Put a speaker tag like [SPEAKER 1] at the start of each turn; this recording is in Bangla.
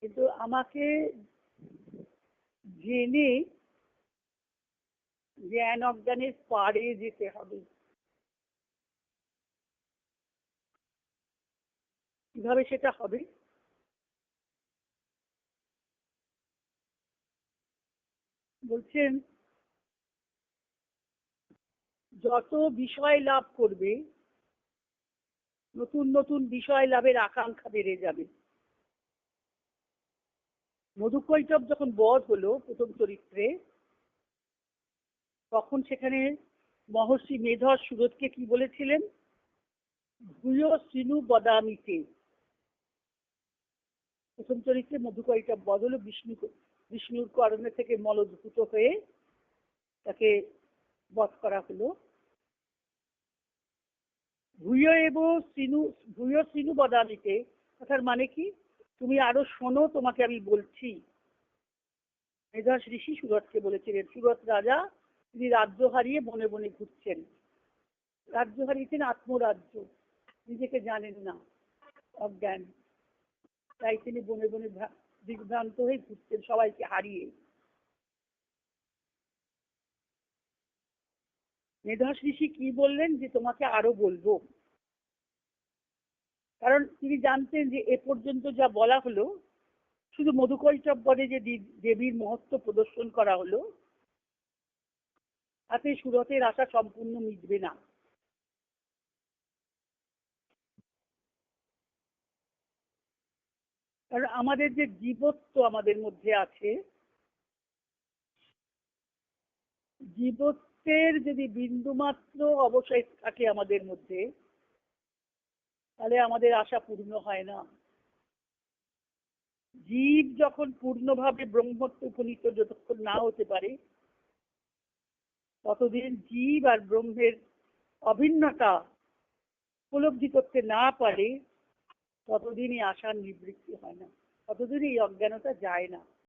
[SPEAKER 1] কিন্তু আমাকে জেনে জ্ঞান অজ্ঞানের পারে যেতে হবে। কিভাবে সেটা হবে? বলছেন যত বিষয় লাভ করবে, নতুন নতুন বিষয় লাভের আকাঙ্ক্ষা বেড়ে যাবে। মধুকৈটব যখন বধ হলো প্রথম চরিত্রে, তখন সেখানে মহর্ষি মেধস সুরতকে কি বলেছিলেন? ভূয় সিনু বদামিতে। প্রথম চরিত্রে মধুকৈটব বধ হলো, বিষ্ণুর করণে থেকে মলদ্ভূত হয়ে তাকে বধ করা হলো। ভূয় সিনু বদামিতে কথার মানে কি? তুমি আরো শোনো, তোমাকে আমি বলছি। মেধস ঋষি সুরতকে বলেছিলেন। সুরত রাজা, তিনি রাজ্য হারিয়ে বনে বনে ঘুরছেন। রাজ্য হারিয়েছেন আত্মরাজ্য, নিজেকে জানেন না, অজ্ঞান। তাই তিনি বনে বনে বিভ্রান্ত হয়ে ঘুরছেন সবাইকে হারিয়ে। মেধস ঋষি কি বললেন? যে তোমাকে আরো বলবো। কারণ তিনি জানতেন যে এ পর্যন্ত যা বলা হলো, শুধু মধুকৈটব বধে যে দেবীর মহত্ব প্রদর্শন করা হলো, তাতে সুরতের আশা সম্পূর্ণ মিটবে না। কারণ আমাদের যে জীবত্ব আমাদের মধ্যে আছে, জীবত্বের যদি বিন্দুমাত্র অবশাই থাকে আমাদের মধ্যে, তাহলে আমাদের আশা পূর্ণ হয় না। জীব যখন পূর্ণভাবে ব্রহ্মত্ব উপনীত যতক্ষণ না হতে পারে, ততদিন জীব আর ব্রহ্মের অভিন্নতা উপলব্ধি করতে না পারে, ততদিনই আশার নিবৃত্তি হয় না, ততদিনই এই অজ্ঞানতা যায় না।